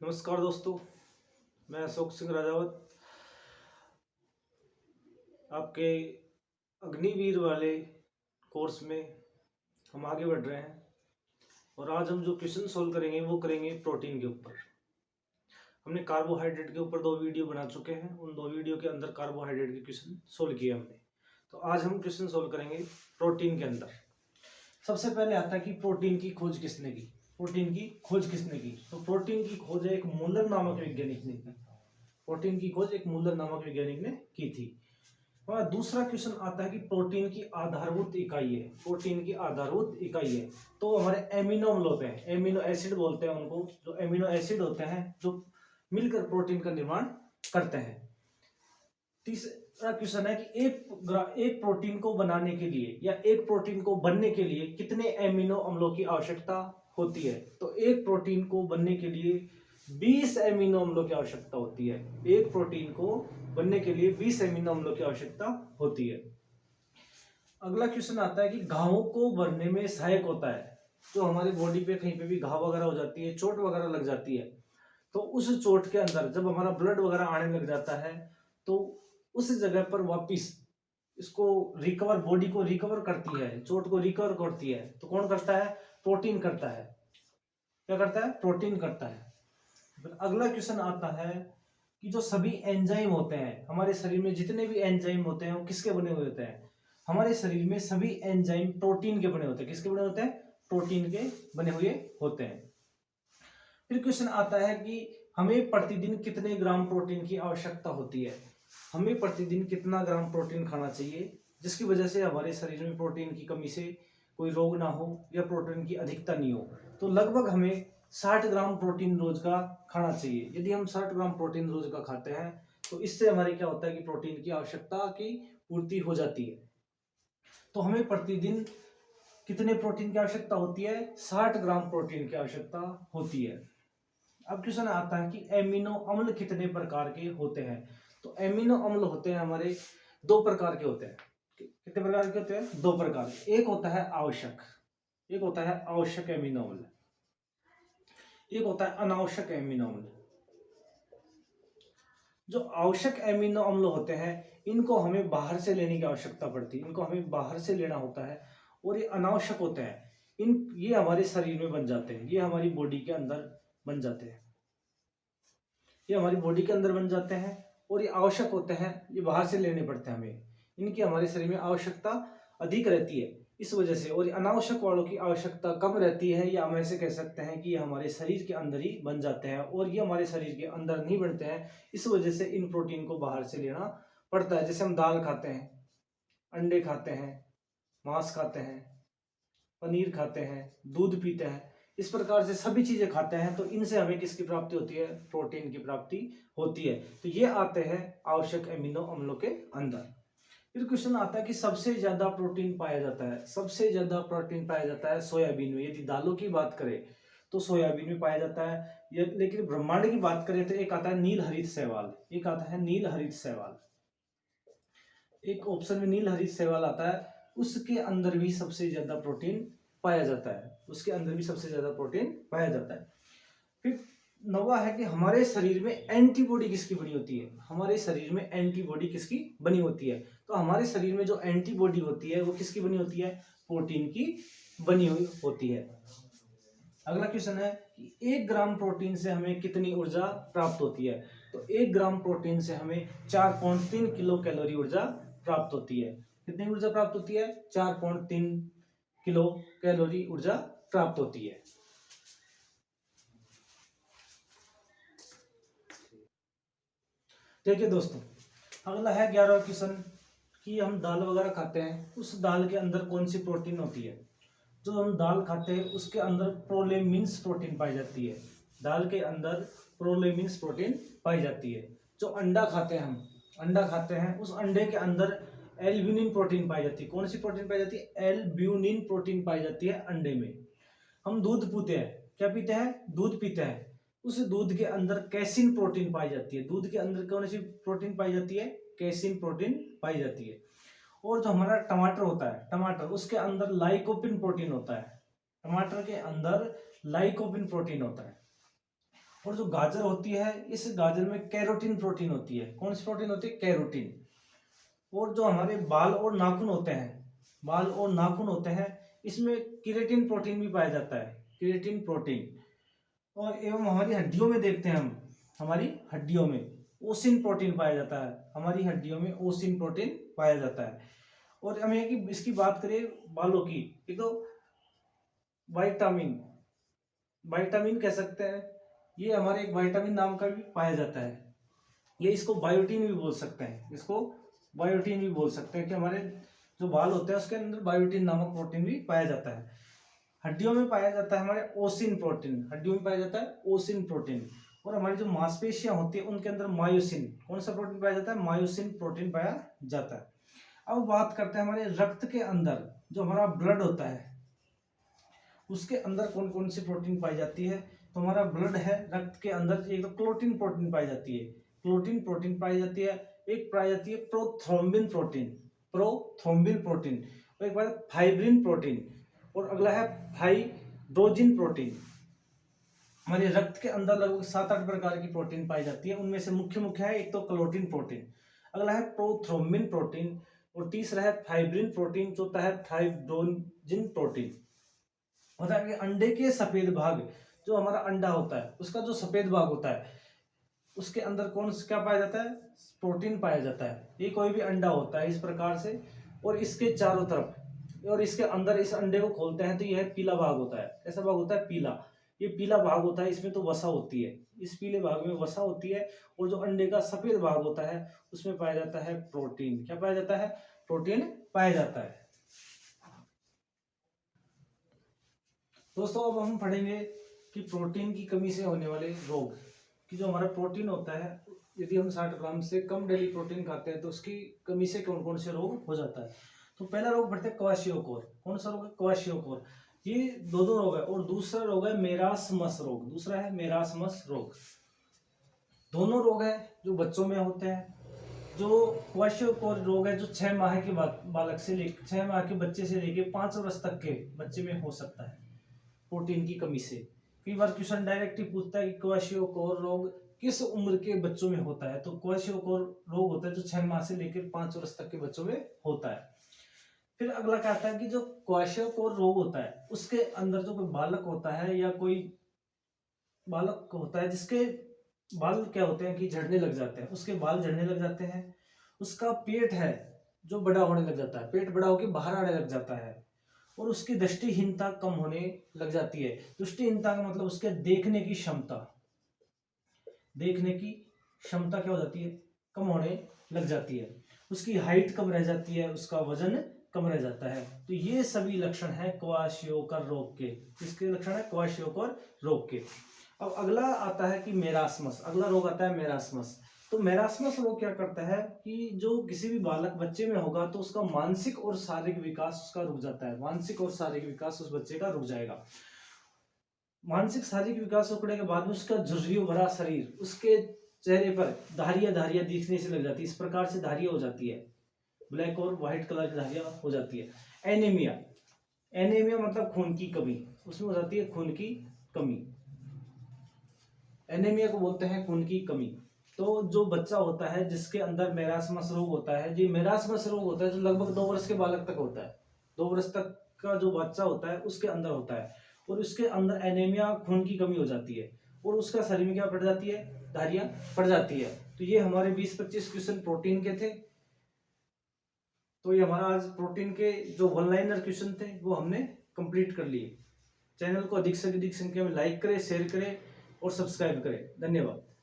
नमस्कार दोस्तों, मैं अशोक सिंह राजावत आपके अग्निवीर वाले कोर्स में हम आगे बढ़ रहे हैं। और आज हम जो क्वेश्चन सोल्व करेंगे वो करेंगे प्रोटीन के ऊपर। हमने कार्बोहाइड्रेट के ऊपर 2 वीडियो बना चुके हैं। उन 2 वीडियो के अंदर कार्बोहाइड्रेट के क्वेश्चन सोल्व किए हमने। तो आज हम क्वेश्चन सोल्व करेंगे प्रोटीन के अंदर। सबसे पहले आता है कि प्रोटीन की खोज किसने की। प्रोटीन की खोज किसने की? तो प्रोटीन की खोज एक मूलर नामक वैज्ञानिक ने की। प्रोटीन की खोज एक मूलर नामक वैज्ञानिक ने की थी। और दूसरा क्वेश्चन आता है कि प्रोटीन की आधारभूत इकाई है। प्रोटीन की आधारभूत इकाई है तो हमारे एमिनो अम्ल होते हैं, एमिनो एसिड बोलते हैं उनको। जो एमिनो एसिड होते हैं जो मिलकर प्रोटीन का निर्माण करते हैं। तीसरा क्वेश्चन है कि एक प्रोटीन को बनाने के लिए या एक प्रोटीन को बनने के लिए कितने एमिनो अम्लों की आवश्यकता होती है? तो एक प्रोटीन को बनने के लिए 20 एमिनो अम्लों की आवश्यकता होती है। एक प्रोटीन को बनने के लिए 20 एमिनो अम्लों की आवश्यकता होती है। अगला क्वेश्चन आता है कि घावों को भरने में सहायक होता है। जो हमारे बॉडी पे कहीं पे भी घाव वगैरह हो जाती है, चोट वगैरह लग जाती है, तो उस चोट के अंदर जब हमारा ब्लड वगैरह आने लग जाता है तो उस जगह पर वापिस इसको रिकवर, बॉडी को रिकवर करती है, चोट को रिकवर करती है। तो कौन करता है? प्रोटीन करता है। क्या करता है? प्रोटीन करता है। फिर अगला क्वेश्चन आता है कि जो सभी एंजाइम होते हैं हमारे शरीर में, जितने भी एंजाइम होते हैं वो किसके बने हुए होते हैं? हमारे शरीर में सभी एंजाइम प्रोटीन के बने होते हैं। किसके बने होते हैं? प्रोटीन के बने हुए होते हैं। फिर क्वेश्चन आता है कि हमें प्रतिदिन कितने ग्राम प्रोटीन की आवश्यकता होती है? हमें प्रतिदिन कितना ग्राम प्रोटीन खाना चाहिए जिसकी वजह से हमारे शरीर में प्रोटीन की कमी से कोई रोग ना हो या प्रोटीन की अधिकता नहीं हो? तो लगभग हमें 60 ग्राम प्रोटीन रोज का खाना चाहिए। यदि हम 60 ग्राम प्रोटीन रोज का खाते हैं तो इससे हमारे क्या होता है कि प्रोटीन की आवश्यकता की पूर्ति हो जाती है। तो हमें प्रतिदिन कितने प्रोटीन की आवश्यकता होती है? 60 ग्राम प्रोटीन की आवश्यकता होती है। अब क्वेश्चन आता है कि एमिनो अम्ल कितने प्रकार के होते हैं? तो एमिनो अम्ल होते हैं हमारे 2 प्रकार के होते हैं। कितने प्रकार के होते हैं? 2 प्रकार। एक होता है आवश्यक, एक होता है आवश्यक एमिनो अम्ल, एक होता है अनावश्यक एमिनो अम्ल। जो आवश्यक एमिनो अम्ल होते हैं इनको हमें बाहर से लेने की आवश्यकता पड़ती है, इनको हमें बाहर से लेना होता है। और ये अनावश्यक होते हैं, ये हमारे शरीर में बन जाते हैं, ये हमारी बॉडी के अंदर बन जाते हैं, ये हमारी बॉडी के अंदर बन जाते हैं। और ये आवश्यक होते हैं, ये बाहर से लेने पड़ते हैं हमें, इनकी हमारे शरीर में आवश्यकता अधिक रहती है इस वजह से। और अनावश्यक वालों की आवश्यकता कम रहती है, या हम ऐसे कह सकते हैं कि ये हमारे शरीर के अंदर ही बन जाते हैं। और ये हमारे शरीर के अंदर नहीं बनते हैं, इस वजह से इन प्रोटीन को बाहर से लेना पड़ता है। जैसे हम दाल खाते हैं, अंडे खाते हैं, मांस खाते हैं, पनीर खाते हैं, दूध पीते हैं, इस प्रकार से सभी चीजें खाते हैं तो इनसे हमें किसकी प्राप्ति होती है? प्रोटीन की प्राप्ति होती है। तो ये आते हैं आवश्यक एमिनो अम्लों के अंदर। फिर क्वेश्चन आता है कि सबसे ज्यादा प्रोटीन पाया जाता है, सबसे ज्यादा प्रोटीन पाया जाता है सोयाबीन में। यदि दालों की बात करें तो सोयाबीन में पाया जाता है। लेकिन ब्रह्मांड की बात करें तो एक आता है नील हरित शैवाल, एक आता है नील हरित शैवाल, एक ऑप्शन में नील हरित शैवाल आता है, उसके अंदर भी सबसे ज्यादा प्रोटीन पाया जाता है, उसके अंदर भी सबसे ज्यादा प्रोटीन पाया जाता है। फिर नौवा है कि हमारे शरीर में एंटीबॉडी किसकी बनी होती है? हमारे शरीर में एंटीबॉडी किसकी बनी होती है? तो हमारे शरीर में जो एंटीबॉडी होती है वो किसकी बनी होती है? प्रोटीन की बनी हुई होती है। अगला क्वेश्चन है कि 1 ग्राम प्रोटीन से हमें कितनी ऊर्जा प्राप्त होती है? तो 1 ग्राम प्रोटीन से हमें 4.3 किलो कैलोरी ऊर्जा प्राप्त होती है। कितनी ऊर्जा प्राप्त होती है? 4.3 किलो कैलोरी ऊर्जा प्राप्त होती है। देखिए दोस्तों, अगला है 11वां क्वेश्चन कि हम दाल वगैरह खाते हैं, उस दाल के अंदर कौन सी प्रोटीन होती है? जो हम दाल खाते हैं उसके अंदर प्रोलेमिन्स प्रोटीन पाई जाती है। दाल के अंदर प्रोलेमिन्स प्रोटीन पाई जाती है। जो अंडा खाते हैं, हम अंडा खाते हैं, उस अंडे के अंदर एल्ब्यूमिन प्रोटीन पाई जाती है। कौन सी प्रोटीन पाई जाती है? एल्ब्यूमिन प्रोटीन पाई जाती है अंडे में। हम दूध पीते हैं, क्या पीते हैं? दूध पीते हैं, उस दूध के अंदर कैसीन प्रोटीन पाई जाती है। दूध के अंदर कौन सी प्रोटीन पाई जाती है? कैसीन प्रोटीन पाई जाती है। और जो हमारा टमाटर होता है, टमाटर, उसके अंदर लाइकोपिन प्रोटीन होता है। टमाटर के अंदर लाइकोपिन प्रोटीन होता है। और जो गाजर होती है, इस गाजर में कैरोटीन प्रोटीन होती है। कौन सी प्रोटीन होती है? कैरोटीन। और जो हमारे बाल और नाखून होते हैं, बाल और नाखून होते हैं, इसमें केराटिन प्रोटीन भी पाया जाता है, केराटिन प्रोटीन। और एवं हमारी हड्डियों में देखते हैं हम, हमारी हड्डियों में ओसिन प्रोटीन पाया जाता है, हमारी हड्डियों में ओसिन प्रोटीन पाया जाता है। और हम ये कि इसकी बात करें बालों की, एक तो विटामिन, विटामिन कह सकते हैं, ये हमारे एक विटामिन नाम का भी पाया जाता है। ये इसको बायोटीन भी बोल सकते हैं, इसको बायोटीन भी बोल सकते हैं कि हमारे जो बाल होते हैं उसके अंदर बायोटीन नामक प्रोटीन भी पाया जाता है। हड्डियों में पाया जाता है हमारे ओसिन प्रोटीन, हड्डियों में पाया जाता है ओसिन प्रोटीन। और हमारी जो मांसपेशियां होती है उनके अंदर मायोसिन, कौन सा प्रोटीन पाया जाता है? मायोसिन प्रोटीन पाया जाता है। अब बात करते हैं हमारे रक्त के अंदर, जो हमारा ब्लड होता है उसके अंदर कौन कौन सी प्रोटीन पाई जाती है। तो हमारा ब्लड है, रक्त के अंदर एक तो क्लोटिन प्रोटीन पाई जाती है, क्लोटिन प्रोटीन पाई जाती है। एक पाई जाती है प्रोथ्रोम्बिन प्रोटीन, प्रोथ्रोम्बिन प्रोटीन। और एक बार फाइब्रिन प्रोटीन। और अगला है फाइब्रोजिन प्रोटीन। हमारे रक्त के अंदर लगभग 7-8 प्रकार की प्रोटीन पाई जाती है, उनमें से मुख्य मुख्य है एक तो क्लोटिन प्रोटीन, अगला है प्रोथ्रोम्बिन प्रोटीन, और तीसरा है फाइब्रिन प्रोटीन, चौथा है फाइब्रोजिन प्रोटीन। मतलब कि अंडे के सफेद भाग, जो हमारा अंडा होता है उसका जो सफेद भाग होता है उसके अंदर कौन क्या पाया जाता है? प्रोटीन पाया जाता है। ये कोई भी अंडा होता है इस प्रकार से, और इसके चारों तरफ और इसके अंदर इस अंडे को खोलते हैं तो यह पीला भाग होता है, ऐसा भाग होता है पीला, ये पीला भाग होता है, इसमें तो वसा होती है, इस पीले भाग में वसा होती है। और जो अंडे का सफेद भाग होता है उसमें पाया जाता है प्रोटीन। क्या पाया जाता है? प्रोटीन पाया जाता है। दोस्तों अब हम पढ़ेंगे कि प्रोटीन की कमी से होने वाले रोग, कि जो हमारा प्रोटीन होता है, यदि हम 60 ग्राम से कम डेली प्रोटीन खाते हैं तो उसकी कमी से कौन कौन से रोग हो जाता है। तो पहला रोग पढ़ते हैं क्वाशियोकोर। कौन सा रोग है? क्वाशियोकोर। ये दो रोग है। और दूसरा रोग है मेरास्मस रोग, दूसरा है मेरास्मस रोग। दोनों रोग है जो बच्चों में होते हैं। जो क्वाशियोकोर रोग है जो 6 माह के बालक से लेकर 6 माह के बच्चे से लेकर 5 वर्ष तक के बच्चे में हो सकता है प्रोटीन की कमी से। कई बार क्वेश्चन डायरेक्ट ही पूछता है कि क्वाशियोकोर रोग किस उम्र के बच्चों में होता है। तो क्वाशियोकोर रोग होता है जो 6 माह से लेकर 5 वर्ष तक के बच्चों में होता है। फिर अगला क्या आता है कि जो क्वाशियोकोर रोग होता है उसके अंदर जो कोई बालक होता है या कोई बालक होता है जिसके बाल क्या होते हैं कि झड़ने लग जाते हैं, उसके बाल झड़ने लग जाते हैं, उसका पेट है जो बड़ा होने लग जाता है, पेट बड़ा होकर बाहर आने लग जाता है, और उसकी दृष्टिहीनता कम होने लग जाती है। दृष्टिहीनता का मतलब उसके देखने की क्षमता, देखने की क्षमता क्या हो जाती है? कम होने लग जाती है। उसकी हाइट कम रह जाती है, उसका वजन कम रह जाता है। तो ये सभी लक्षण है क्वाशियोकर रोग के। किसके लक्षण है? क्वाशियोकर रोग के। अब अगला आता है कि मेरास्मस, अगला रोग आता है मेरास्मस। तो मेरास्मस रोग क्या करता है कि जो किसी भी बालक बच्चे में होगा तो उसका मानसिक और शारीरिक विकास उसका रुक जाता है, मानसिक और शारीरिक विकास उस बच्चे का रुक जाएगा। मानसिक शारीरिक विकास रुकने के बाद में उसका झुर्रियों भरा शरीर, उसके चेहरे पर धारियां धारियां दिखने से लग जाती है, इस प्रकार से धारियां हो जाती है, ब्लैक और व्हाइट कलर की धारियां हो जाती है। एनीमिया, एनीमिया मतलब खून की कमी, उसमें हो जाती है खून की कमी, एनीमिया को बोलते हैं खून की कमी। तो जो बच्चा होता है जिसके अंदर मेरास्मस रोग होता है, जो मेरास्मस रोग होता है जो लगभग 2 वर्ष के बालक तक होता है, 2 वर्ष तक का जो बच्चा होता है उसके अंदर होता है, और उसके अंदर एनीमिया खून की कमी हो जाती है, और उसका शरीर में क्या पड़ जाती है? धारियां पड़ जाती है। तो ये हमारे 20-25 क्वेश्चन प्रोटीन के थे। तो ये हमारा आज प्रोटीन के जो वन लाइनर क्वेश्चन थे वो हमने कंप्लीट कर लिए। चैनल को अधिक से अधिक संख्या में लाइक करें, शेयर करें और सब्सक्राइब करें। धन्यवाद।